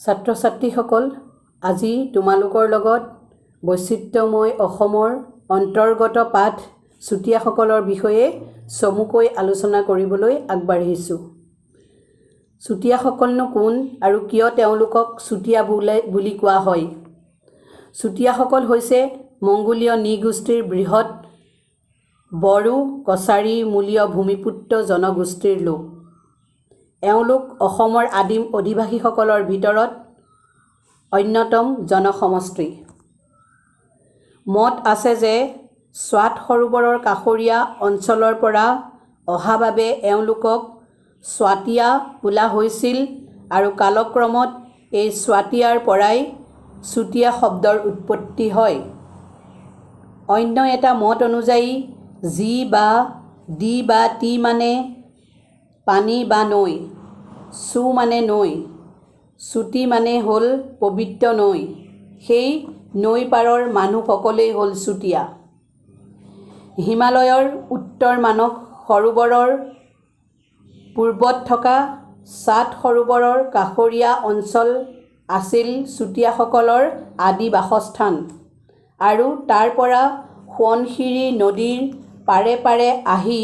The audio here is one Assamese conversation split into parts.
ছাত্ৰ ছাত্ৰীসকল, আজি তোমালোকৰ লগত বৈচিত্ৰ্যময় অসমৰ অন্তৰ্গত পাঠ চুতীয়াসকলৰ বিষয়ে চমুকৈ আলোচনা কৰিবলৈ আগবাঢ়িছোঁ। চুতীয়াসকলনো কোন আৰু কিয় তেওঁলোকক চুতীয়া বুলি কোৱা হয়? চুতীয়াসকল হৈছে মংগোলীয় নৃগোষ্ঠীৰ বৃহৎ বড়ো কছাৰী মূলীয় ভূমিপুত্ৰ জনগোষ্ঠীৰ লোক। এওঁলোক অসমৰ আদিম অধিবাসীসকলৰ ভিতৰত অন্যতম জনসমষ্টি। মত আছে যে স্বাত সৰোবৰৰ কাষৰীয়া অঞ্চলৰ পৰা অহা বাবে এওঁলোকক স্বাতীয়া বোলা হৈছিল আৰু কালক্ৰমত এই স্বাতীয়াৰ পৰাই চুতীয়া শব্দৰ উৎপত্তি হয়। অন্য এটা মত অনুযায়ী জি বা দি বা টি মানে পানী বা নৈ, চু মানে নৈ, চুটি মানে হ'ল পবিত্ৰ নৈ। সেই নৈ পাৰৰ মানুহসকলেই হ'ল চুতীয়া। হিমালয়ৰ উত্তৰ মানস সৰোবৰৰ পূৰ্বত থকা স্বাত সৰোবৰৰ কাষৰীয়া অঞ্চল আছিল চুতীয়াসকলৰ আদি বাসস্থান আৰু তাৰ পৰা সোৱণশিৰি নদীৰ পাৰে পাৰে আহি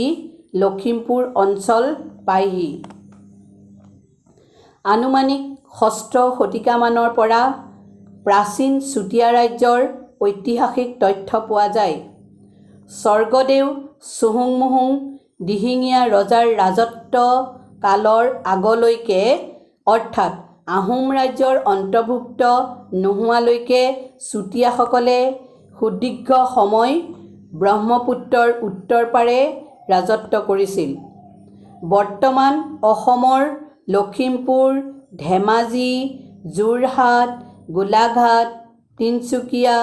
লখিমপুৰ অঞ্চল পায়হি। আনুমানিক ৬ষ্ঠ শতিকামানৰ পৰা প্ৰাচীন চুতীয়া ৰাজ্যৰ ঐতিহাসিক তথ্য পোৱা যায়। স্বৰ্গদেউ চুহুংমুহুং দিহিঙীয়া ৰজাৰ ৰাজত্ব কালৰ আগলৈকে অৰ্থাৎ আহোম ৰাজ্যৰ অন্তৰ্ভুক্ত নোহোৱালৈকে চুতীয়াসকলে সুদীৰ্ঘ সময় ব্ৰহ্মপুত্ৰৰ উত্তৰ পাৰে ৰাজত্ব কৰিছিল। বৰ্তমান অসমৰ লখিমপুৰ, ধেমাজি, যোৰহাট, গোলাঘাট, তিনিচুকীয়া,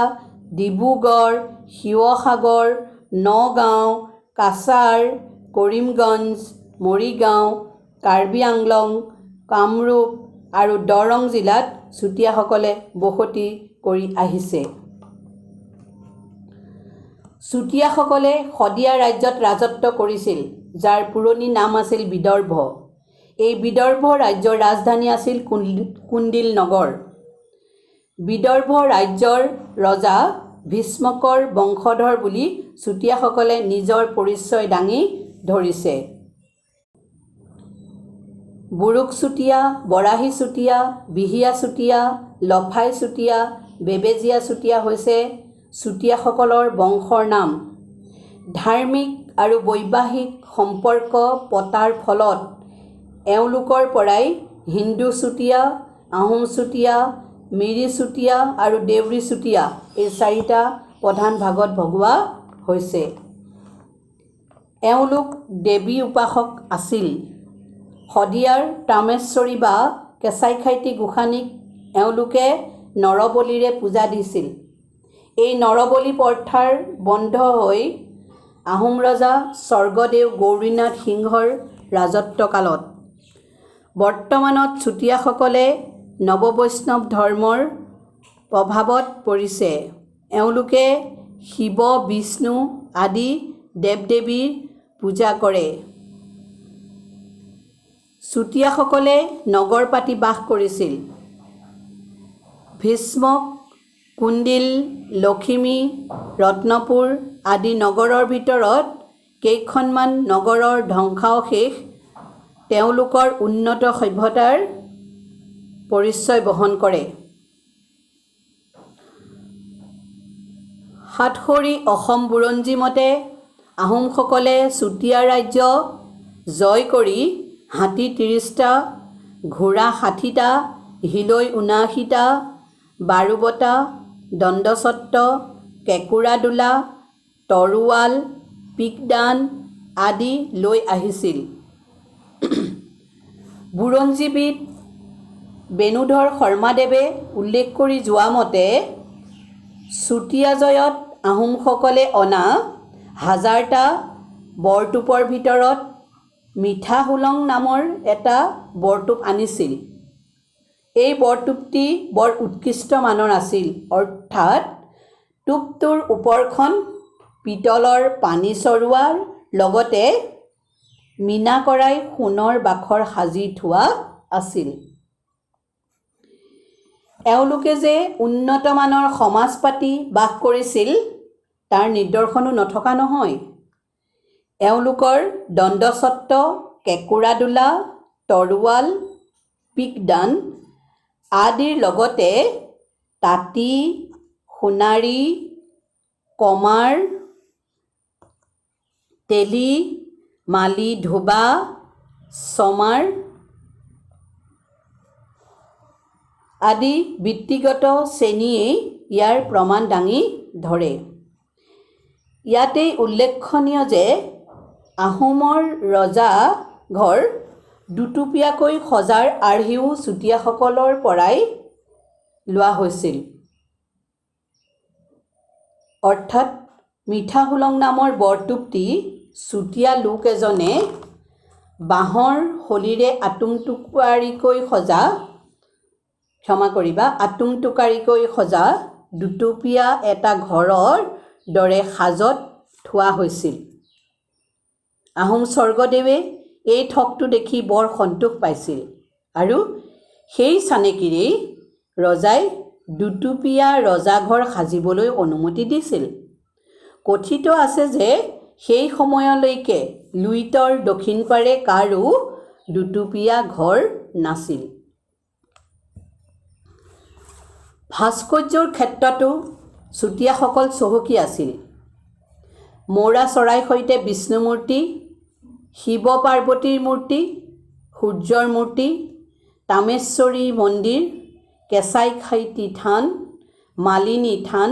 ডিব্ৰুগড়, শিৱসাগৰ, নগাঁও, কাছাৰ, কৰিমগঞ্জ, মৰিগাঁও, কাৰ্বি আংলং, কামৰূপ আৰু দৰং জিলাত চুতীয়াসকলে বসতি কৰি আহিছে। চুতীয়াসকলে শদিয়া ৰাজ্যত ৰাজত্ব কৰিছিল, যাৰ পুৰণি নাম আছিল বিদৰ্ভ। এই বিদৰ্ভ ৰাজ্যৰ ৰাজধানী আছিল কুন্দিল নগৰ। বিদৰ্ভ ৰাজ্যৰ ৰজা ভীষ্মকৰ বংশধৰ বুলি চুতীয়াসকলে নিজৰ পৰিচয় দাঙি ধৰিছে। বুৰুক চুতীয়া, বৰাহী চুতীয়া, বিহিয়া চুতীয়া, লফাই চুতীয়া, বেবেজীয়া চুতীয়া হৈছে চুতীয়াসকলৰ বংশৰ নাম। ধাৰ্মিক আৰু বৈবাহিক সম্পৰ্ক পতাৰ ফলত এওঁলোকৰ পৰাই হিন্দু চুতীয়া, আহোম চুতীয়া, মিৰি চুতীয়া আৰু দেউৰী চুতীয়া এই চাৰিটা প্ৰধান ভাগত ভগোৱা হৈছে। এওঁলোক দেৱী উপাসক আছিল। শদিয়াৰ তামেশ্বৰী বা কেঁচাইখাইটি গোসানীক এওঁলোকে নৰবলিৰে পূজা দিছিল। এই নৰবলি প্ৰথাৰ বন্ধ হৈ আহোম ৰজা স্বৰ্গদেউ গৌৰীনাথ সিংহৰ ৰাজত্বকালত। বৰ্তমানত চুতীয়াসকলে নৱবৈষ্ণৱ ধৰ্মৰ প্ৰভাৱত পৰিছে। এওঁলোকে শিৱ, বিষ্ণু আদি দেৱ-দেৱীৰ পূজা কৰে। চুতীয়াসকলে নগৰ পাতি বাস কৰিছিল। ভীষ্মক, কুন্দিল, লখিমী, ৰত্নপুৰ আদি নগৰৰ ভিতৰত কেইখনমান নগৰৰ ধ্বংসাৱশেষ তেওঁলোকৰ উন্নত সভ্যতাৰ পৰিচয় বহন কৰে। সাতসৰী অসম বুৰঞ্জী মতে আহোমসকলে চুতীয়া ৰাজ্য জয় কৰি হাতী ৩০টা, ঘোঁৰা ৬০টা, হিলৈ ৭৯টা, বাৰুবটা, দণ্ডছত্ৰ, কেঁকোৰাদোলা, তৰোৱাল, পিকদান আদি লৈ আহিছিল। বুৰঞ্জীবিদ বেণুধৰ শৰ্মাদেৱে উল্লেখ কৰি যোৱা মতে চুতীয়া জয়ত আহোমসকলে অনা ১০০০টা বৰটোপৰ ভিতৰত মিঠা হোলং নামৰ এটা বৰটোপ আনিছিল। এই বৰটোপটি বৰ উৎকৃষ্ট মানৰ আছিল, অৰ্থাৎ টোপটোৰ ওপৰখন পিতলৰ পানী চৰোৱাৰ লগতে মীনা কৰাই সোণৰ বাখৰ সাজি থোৱা আছিল। এওঁলোকে যে উন্নতমানৰ সমাজ পাতি বাস কৰিছিল তাৰ নিদৰ্শনো নথকা নহয়। এওঁলোকৰ দণ্ডছত্ৰ, কেঁকুৰাদোলা, তৰোৱাল, পিকদান আদিৰ লগতে তাঁতী, সোণাৰী, কমাৰ, তেলী, মালি, ধোবা, চমাৰ আদি বৃত্তিগত শ্ৰেণীয়েই ইয়াৰ প্ৰমাণ দাঙি ধৰে। ইয়াতেই উল্লেখনীয় যে আহোমৰ ৰজা ঘৰ দুটুপীয়াকৈ সজাৰ আৰ্হিও চুতীয়াসকলৰ পৰাই লোৱা হৈছিল। অৰ্থাৎ মিঠা হোলং নামৰ বৰটোপটি চুতীয়া লোক এজনে বাঁহৰ শলিৰে আতুংটোকাৰিকৈ সজা দুটুপীয়া এটা ঘৰৰ দৰে সাজত থোৱা হৈছিল। আহোম স্বৰ্গদেৱে এই ঠগটো দেখি বৰ সন্তোষ পাইছিল আৰু সেই চানেকিৰেই ৰজাই দুটুপীয়া ৰজাঘৰ সাজিবলৈ অনুমতি দিছিল। কথিত আছে যে সেই সময়লৈকে লুইতৰ দক্ষিণ পাৰে কাৰো দুটুপীয়া ঘৰ নাছিল। ভাস্কৰ্যৰ ক্ষেত্ৰতো চুতীয়াসকল চহকী আছিল। মৌৰা চৰাইৰ সৈতে বিষ্ণু মূৰ্তি, শিৱ পাৰ্বতীৰ মূৰ্তি, সূৰ্যৰ মূৰ্তি, তামেশ্বৰী মন্দিৰ, কেঁচাইখাইটি থান, মালিনী থান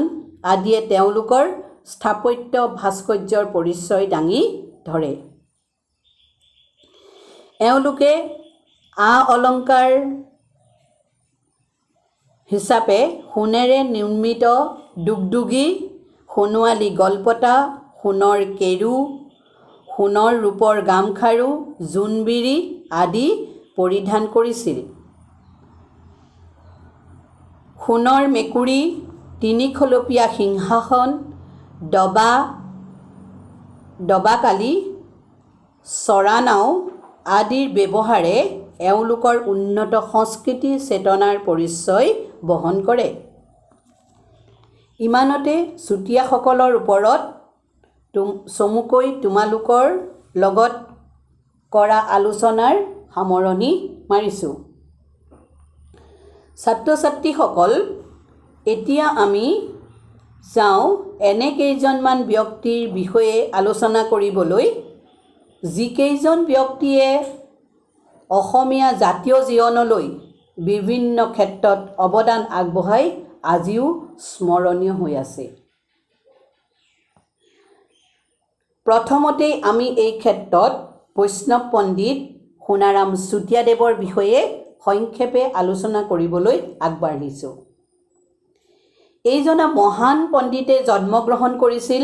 আদিয়ে তেওঁলোকৰ স্থাপত্য ভাস্কৰ্যৰ পৰিচয় দাঙি ধৰে। এওঁলোকে অলংকাৰ হিচাপে সোণেৰে নিৰ্মিত দুগদুগী, সোণোৱালী গলপতা, সোণৰ কেৰু, সোণৰ ৰূপৰ গামখাৰু, জোনবিৰি আদি পৰিধান কৰিছিল। সোণৰ মেকুৰী, তিনিখলপীয়া সিংহাসন, দবাকালি, চৰানাও আদিৰ ব্যৱহাৰে এওঁলোকৰ উন্নত সংস্কৃতি চেতনাৰ পৰিচয় বহন কৰে। ইমানতে চুতীয়াসকলৰ ওপৰত চমুকৈ তোমালোকৰ লগত কৰা আলোচনাৰ সামৰণি মাৰিছোঁ। ছাত্ৰ ছাত্ৰীসকল, এতিয়া আমি যাওঁ এনে কেইজনমান ব্যক্তিৰ বিষয়ে আলোচনা কৰিবলৈ যিকেইজন ব্যক্তিয়ে অসমীয়া জাতীয় জীৱনলৈ বিভিন্ন ক্ষেত্ৰত অৱদান আগবঢ়াই আজিও স্মৰণীয় হৈ আছে। প্ৰথমতেই আমি এই ক্ষেত্ৰত বৈষ্ণৱ পণ্ডিত সোণাৰাম চুতীয়াদেৱৰ বিষয়ে সংক্ষেপে আলোচনা কৰিবলৈ আগবাঢ়িছোঁ। এইজনা মহান পণ্ডিতে জন্মগ্ৰহণ কৰিছিল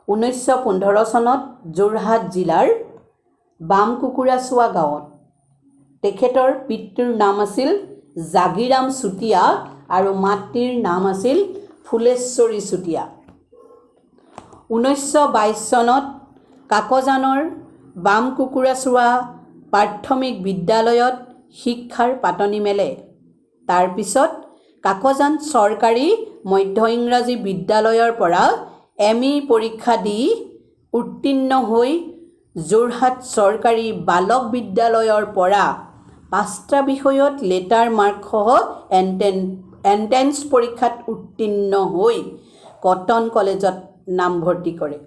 1915 চনত যোৰহাট জিলাৰ বামকুকুৰাচোৱা গাঁৱত। তেখেতৰ পিতৃৰ নাম আছিল জাগিৰাম চুতীয়া আৰু মাতৃৰ নাম আছিল ফুলেশ্বৰী চুতীয়া। 1922 চনত কাকজানৰ বামকুকুৰাচোৱা প্ৰাথমিক বিদ্যালয়ত শিক্ষাৰ পাতনি মেলে। তাৰ পিছত কাকজান চৰকাৰী মধ্য ইংৰাজী বিদ্যালয়ৰ পৰা ME পৰীক্ষা দি উত্তীৰ্ণ হৈ যোৰহাট চৰকাৰী বালক বিদ্যালয়ৰ পৰা 5টা বিষয়ত লেটাৰ মাৰ্কসহ এণ্ট্ৰেন্স পৰীক্ষাত উত্তীৰ্ণ হৈ কটন কলেজত নামভৰ্তি কৰে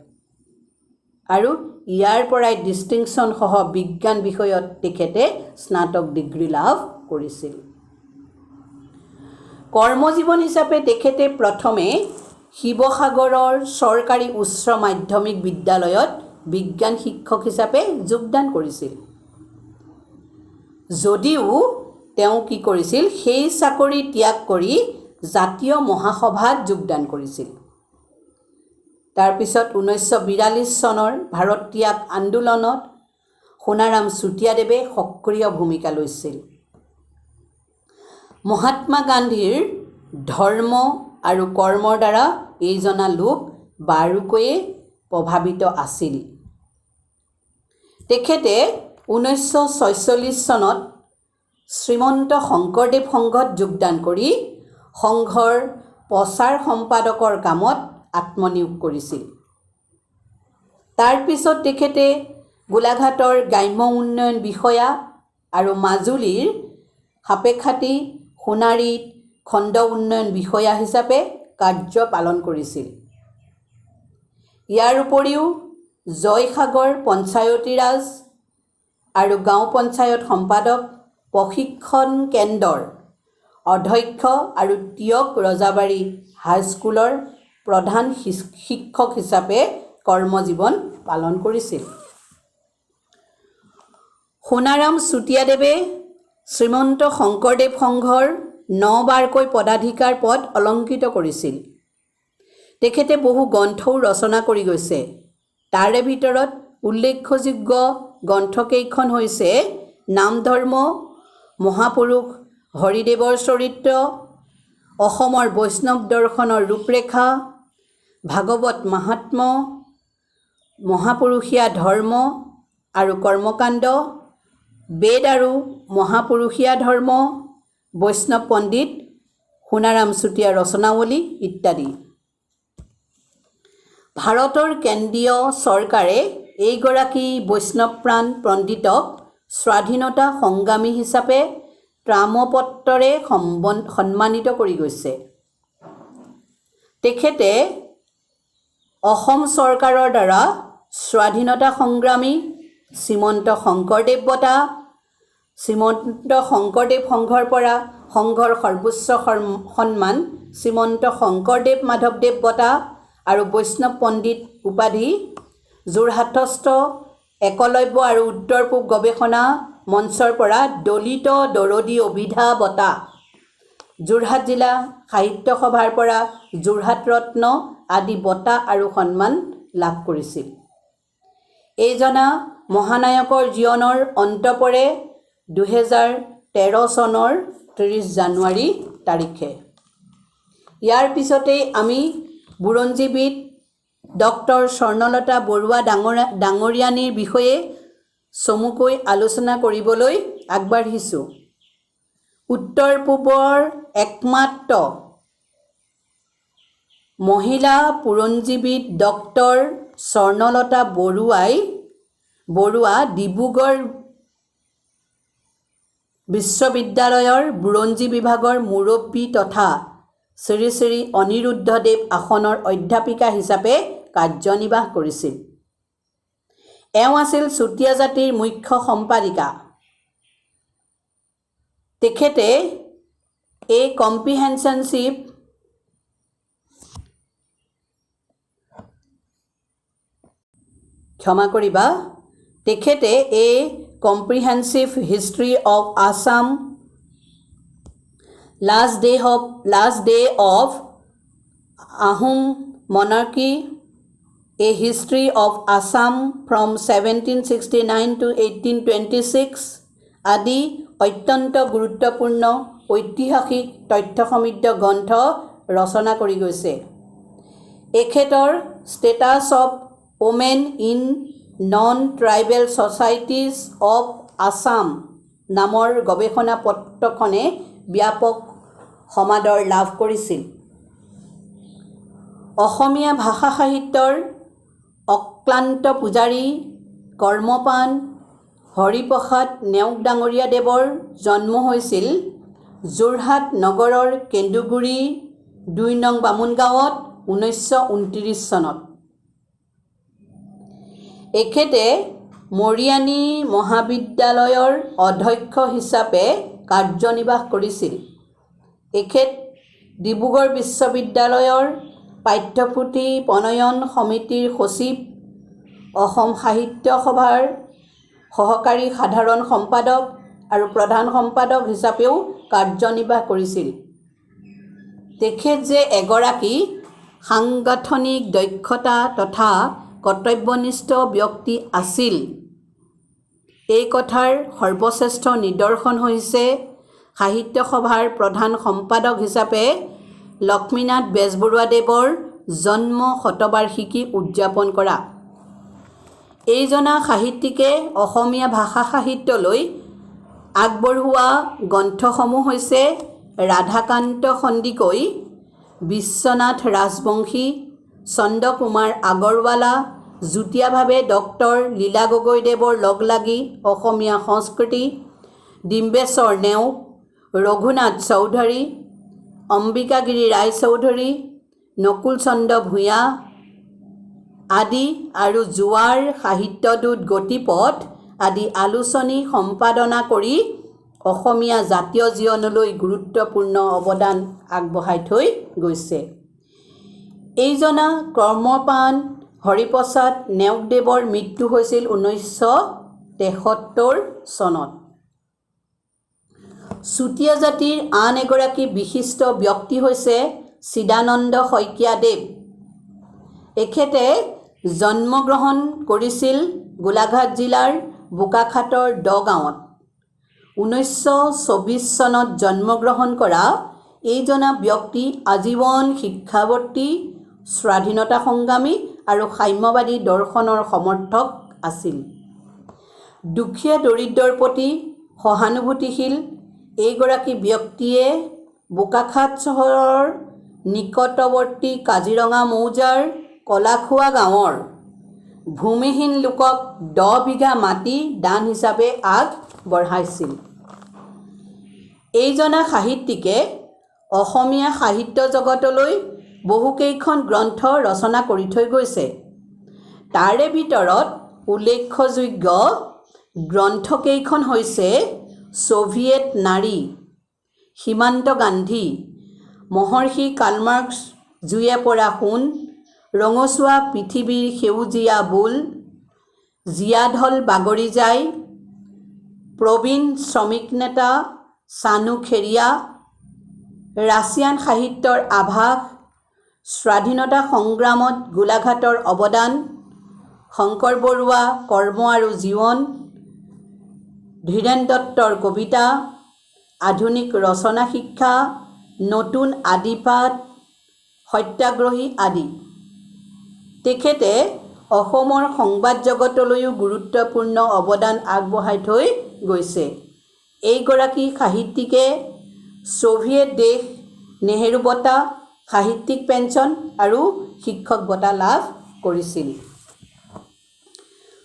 আৰু ইয়াৰ পৰাই ডিষ্টিংশ্যন সহ বিজ্ঞান বিষয়ত তেখেতে স্নাতক ডিগ্ৰী লাভ কৰিছিল। কৰ্মজীৱন হিচাপে তেখেতে প্ৰথমে শিৱসাগৰৰ চৰকাৰী উচ্চ মাধ্যমিক বিদ্যালয়ত বিজ্ঞান শিক্ষক হিচাপে যোগদান কৰিছিল। যদিও তেওঁ কি কৰিছিল, সেই চাকৰি ত্যাগ কৰি জাতীয় মহাসভাত যোগদান কৰিছিল। তাৰপিছত 1942 চনৰ ভাৰত ত্যাগ আন্দোলনত সোণাৰাম চুতীয়াদেৱে সক্ৰিয় ভূমিকা লৈছিল। মহাত্মা গান্ধীৰ ধৰ্ম আৰু কৰ্মৰ দ্বাৰা এইজনা লোক বাৰুকৈয়ে প্ৰভাৱিত আছিল। তেখেতে 1946 চনত শ্ৰীমন্ত শংকৰদেৱ সংঘত যোগদান কৰি সংঘৰ প্ৰচাৰ সম্পাদকৰ কামত আত্মনিয়োগ কৰিছিল। তাৰ পিছত তেখেতে গোলাঘাটৰ গ্ৰাম্য উন্নয়ন বিষয়া আৰু মাজুলীৰ সাপেখাতী সোণাৰীত খণ্ড উন্নয়ন বিষয়া হিচাপে কাৰ্য পালন কৰিছিল। ইয়াৰ উপৰিও জয়সাগৰ পঞ্চায়তী ৰাজ আৰু গাঁও পঞ্চায়ত সম্পাদক প্ৰশিক্ষণ কেন্দ্ৰৰ অধ্যক্ষ আৰু টিয়ক ৰজাবাৰী হাইস্কুলৰ প্ৰধান শিক্ষক হিচাপে কৰ্মজীৱন পালন কৰিছিল। সোণাৰাম চুতীয়াদেৱে শ্ৰীমন্ত শংকৰদেৱ সংঘৰ 9 বাৰকৈ পদাধিকাৰ পদ অলংকৃত কৰিছিল। তেখেতে বহু গ্ৰন্থও ৰচনা কৰি গৈছে। তাৰে ভিতৰত উল্লেখযোগ্য গ্ৰন্থকেইখন হৈছে নাম ধৰ্ম, মহাপুৰুষ হৰিদেৱৰ চৰিত্ৰ, অসমৰ বৈষ্ণৱ দৰ্শনৰ ৰূপৰেখা, ভাগৱত মাহাত্ম্য, মহাপুৰুষীয়া ধৰ্ম আৰু কৰ্মকাণ্ড, বেদ আৰু মহাপুৰুষীয়া ধৰ্ম, বৈষ্ণৱ পণ্ডিত সোণাৰাম চুতীয়া ৰচনাৱলী ইত্যাদি। ভাৰতৰ কেন্দ্ৰীয় চৰকাৰে এইগৰাকী বৈষ্ণৱপ্ৰাণ পণ্ডিতক স্বাধীনতা সংগ্ৰামী হিচাপে তাম্ৰপত্ৰৰে সন্মানিত কৰি গৈছে। তেখেতে অসম চৰকাৰৰ দ্বাৰা স্বাধীনতা সংগ্ৰামী, শ্ৰীমন্ত শংকৰদেৱ বঁটা, শ্ৰীমন্ত শংকৰদেৱ সংঘৰ পৰা সংঘৰ সৰ্বোচ্চ সন্মান শ্ৰীমন্ত শংকৰদেৱ মাধৱদেৱ বঁটা আৰু বৈষ্ণৱ পণ্ডিত উপাধি, যোৰহাটস্থ একলব্য আৰু উত্তৰ পূব গৱেষণা মঞ্চৰ পৰা দলিত দৰদী অভিধা বঁটা, যোৰহাট জিলা সাহিত্য সভাৰ পৰা যোৰহাট ৰত্ন আদি বঁটা আৰু সন্মান লাভ কৰিছিল। এইজনা মহানায়কৰ জীৱনৰ অন্ত পৰে 2013 চনৰ 30 জানুৱাৰী তাৰিখে। ইয়াৰ পিছতেই আমি বুৰঞ্জীবিদ ডক্টৰ স্বৰ্ণলতা বৰুৱা ডাঙৰীয়ানীৰ বিষয়ে চমুকৈ আলোচনা কৰিবলৈ আগবাঢ়িছোঁ। উত্তৰ পূবৰ একমাত্ৰ মহিলা বুৰঞ্জীবিদ ডক্টৰ স্বৰ্ণলতা বৰুৱা ডিব্ৰুগড় বিশ্ববিদ্যালয়ৰ বুৰঞ্জী বিভাগৰ মুৰব্বী তথা শ্ৰী শ্ৰী অনিৰুদ্ধদেৱ আসনৰ অধ্যাপিকা হিচাপে কাৰ্যনিৰ্বাহ কৰিছিল। এওঁ আছিল চুতীয়া জাতিৰ মুখ্য সম্পাদিকা। তেখেতে এই কম্প্ৰিহেনশ্যনশ্বিপ তেখেতে এই comprehensive history of Assam, last day of Ahom monarchy, a history of Assam from 1769 to 1826 আদি অত্যন্ত গুৰুত্বপূৰ্ণ ঐতিহাসিক তথ্যসমৃদ্ধ গ্ৰন্থ ৰচনা কৰি গৈছে। এখেতৰ status of women in non tribal societies of Assam নামৰ গৱেষণা পত্ৰখনে ব্যাপক সমাদৰ লাভ কৰিছিল। অসমীয়া ভাষা সাহিত্যৰ অক্লান্ত পূজাৰী কৰ্মপান হৰিপ্ৰসাদ নেওগ ডাঙৰীয়া দেৱৰ জন্ম হৈছিল যোৰহাট নগৰৰ কেন্দুগুৰি 2 নং বামুণগাঁৱত 1929 চনত। এখেতে মৰিয়নী মহাবিদ্যালয়ৰ অধ্যক্ষ হিচাপে কাৰ্যনিৰ্বাহ কৰিছিল। এখেত ডিব্ৰুগড় বিশ্ববিদ্যালয়ৰ পাঠ্যপুথি প্ৰণয়ন সমিতিৰ সচিব, অসম সাহিত্য সভাৰ সহকাৰী সাধাৰণ সম্পাদক আৰু প্ৰধান সম্পাদক হিচাপেও কাৰ্যনিৰ্বাহ কৰিছিল। তেখেত যে এগৰাকী সাংগঠনিক দক্ষতা তথা কৰ্তব্যনিষ্ঠ ব্যক্তি আছিল, এই কথাৰ সৰ্বশ্ৰেষ্ঠ নিদৰ্শন হৈছে সাহিত্য সভাৰ প্ৰধান সম্পাদক হিচাপে লক্ষ্মীনাথ বেজবৰুৱাদেৱৰ জন্ম শতবাৰ্ষিকী উদযাপন কৰা। এইজনা সাহিত্যিকে অসমীয়া ভাষা সাহিত্যলৈ আগবঢ়োৱা গ্ৰন্থসমূহ হৈছে ৰাধাকান্ত সন্দিকৈ, বিশ্বনাথ ৰাজবংশী, চন্দ্ৰকুমাৰ আগৰৱালা, যুটীয়াভাৱে ডক্টৰ লীলা গগৈদেৱৰ লগ লাগি অসমীয়া সংস্কৃতি, ডিম্বেশ্বৰ নেওগ, ৰঘুনাথ চৌধুৰী, অম্বিকাগিৰি ৰায়চৌধুৰী, নকুল চন্দ্ৰ ভূঞা আদি আৰু জোৱাৰ, সাহিত্যদূত, গতিপথ আদি আলোচনী সম্পাদনা কৰি অসমীয়া জাতীয় জীৱনলৈ গুৰুত্বপূৰ্ণ অৱদান আগবঢ়াই থৈ গৈছে। এইজনা কৰ্মপ্ৰাণ হৰিপ্ৰসাদ নেওগদেৱৰ মৃত্যু হৈছিল 1973 চনত। চুতীয়া জাতিৰ আন এগৰাকী বিশিষ্ট ব্যক্তি হৈছে চিদানন্দ শইকীয়াদেৱ। এখেতে জন্মগ্ৰহণ কৰিছিল গোলাঘাট জিলাৰ বোকাখাটৰ দ গাঁৱত। 1924 চনত জন্মগ্ৰহণ কৰা এইজনা ব্যক্তি আজীৱন শিক্ষাৱৰ্তী, স্বাধীনতা সংগ্ৰামী আৰু সাম্যবাদী দৰ্শনৰ সমৰ্থক আছিল। দুখীয়া দৰিদ্ৰৰ প্ৰতি সহানুভূতিশীল এইগৰাকী ব্যক্তিয়ে বোকাখাট চহৰৰ নিকটৱৰ্তী কাজিৰঙা মৌজাৰ কলাখোৱা গাঁৱৰ ভূমিহীন লোকক 10 বিঘা মাটি দান হিচাপে আগবঢ়াইছিল। এইজনা সাহিত্যিকে অসমীয়া সাহিত্য জগতলৈ বহুকেইখন গ্ৰন্থ ৰচনা কৰি থৈ গৈছে। তাৰে ভিতৰত উল্লেখযোগ্য গ্ৰন্থকেইখন হৈছে ছভিয়েট নাৰী, সীমান্ত গান্ধী, মহৰ্ষি কালমাৰ্ক্স, জুয়ে পৰা সোণ, ৰঙচুৱা পৃথিৱীৰ সেউজীয়া বোল, জীয়াঢল বাগৰি যায়, প্ৰবীণ শ্ৰমিক নেতা চানু খেৰিয়া, ৰাছিয়ান সাহিত্যৰ আভাস, স্বাধীনতা সংগ্ৰামত গোলাঘাটৰ অৱদান, শংকৰ বৰুৱা কৰ্ম আৰু জীৱন, ধীৰেন দত্তৰ কবিতা, আধুনিক ৰচনা শিক্ষা, নতুন আদিপাঠ, সত্যাগ্ৰহী আদি। তেখেতে অসমৰ সংবাদ জগতলৈও গুৰুত্বপূৰ্ণ অৱদান আগবঢ়াই থৈ গৈছে। এইগৰাকী সাহিত্যিকে ছভিয়েট দেশ, নেহেৰু বঁটা, সাহিত্যিক পেঞ্চন আৰু শিক্ষক বঁটা লাভ কৰিছিল।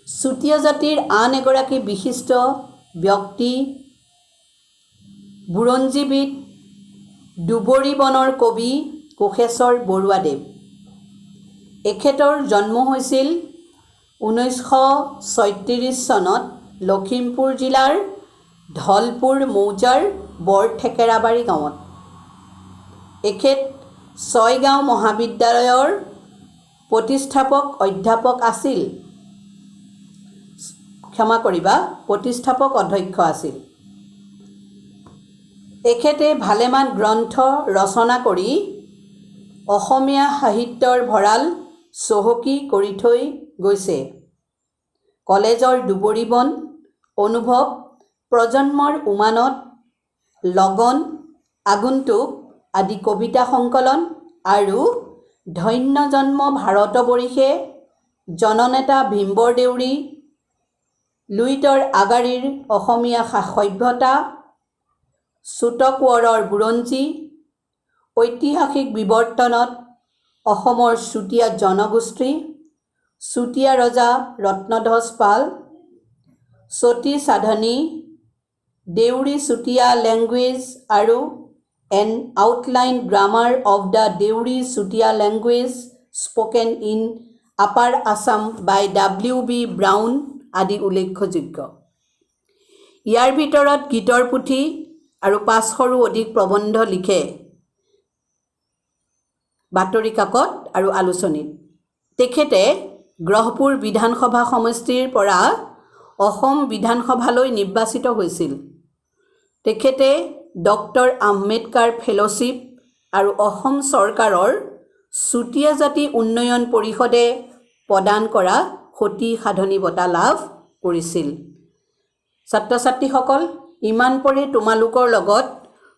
চুতীয়া জাতিৰ আন এগৰাকী বিশিষ্ট ব্যক্তি বুৰঞ্জীবিদ, দুবৰি বনৰ কবি কোষেশ্বৰ বৰুৱাদেৱ। এখেতৰ জন্ম হৈছিল 1936 চনত লখিমপুৰ জিলাৰ ধলপুৰ মৌজাৰ বৰঠেকেৰাবাৰী গাঁৱত। এখেত ছয়গাঁও মহাবিদ্যালয়ৰ প্ৰতিষ্ঠাপক অধ্যক্ষ আছিল। এখেতে ভালেমান গ্ৰন্থ ৰচনা কৰি অসমীয়া সাহিত্যৰ ভঁৰাল চহকী কৰি থৈ গৈছে। কলেজৰ দুবৰি বন, অনুভৱ, প্ৰজন্মৰ উমানত, লগন, আগন্তুক আদি কবিতা সংকলন আৰু ধন্য জন্ম ভাৰতবৰ্ষে, জননেতা ভীমবৰ দেউৰী, লুইতৰ আগাৰীৰ অসমীয়া সভ্যতা, চুত কোঁৱৰৰ বুৰঞ্জী, ঐতিহাসিক বিৱৰ্তনত অসমৰ চুতীয়া জনগোষ্ঠী, চুতীয়া ৰজা ৰত্নধ্বজ পাল, সতী সাধনী, দেউৰী চুতীয়া লেংগুৱেজ আৰু an outline grammar of the Deori Chutia language spoken in upper Assam by W.B. Brown আদি উল্লেখযোগ্য। ইয়াৰ ভিতৰত গীতৰ পুথি আৰু 500ৰো অধিক প্ৰবন্ধ লিখে বাতৰি কাকত আৰু আলোচনীত। তেখেতে গ্ৰহপুৰ বিধানসভা সমষ্টিৰ পৰা অসম বিধানসভালৈ নিৰ্বাচিত হৈছিল। তেখেতে ডক্টৰ আম্বেদকাৰ ফেলোশ্বিপ আৰু অসম চৰকাৰৰ চুতীয়া জাতি উন্নয়ন পৰিষদে প্ৰদান কৰা সতী সাধনী বঁটা লাভ কৰিছিল। ছাত্ৰ ছাত্ৰীসকল, ইমান পৰে তোমালোকৰ লগত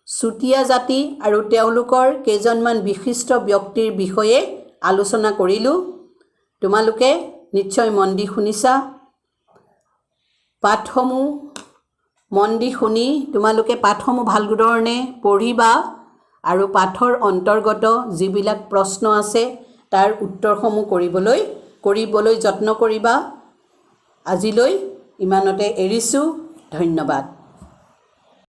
চুতীয়া জাতি আৰু তেওঁলোকৰ কেইজনমান বিশিষ্ট ব্যক্তিৰ বিষয়ে আলোচনা কৰিলোঁ। তোমালোকে নিশ্চয় মন দি শুনিছা। পাঠসমূহ মন দি শুনি তোমালোকে পাঠসমূহ ভাল ধৰণে পঢ়িবা আৰু পাঠৰ অন্তৰ্গত যিবিলাক প্ৰশ্ন আছে তাৰ উত্তৰসমূহ কৰিবলৈ যত্ন কৰিবা। আজিলৈ ইমানতে এৰিছোঁ। ধন্যবাদ।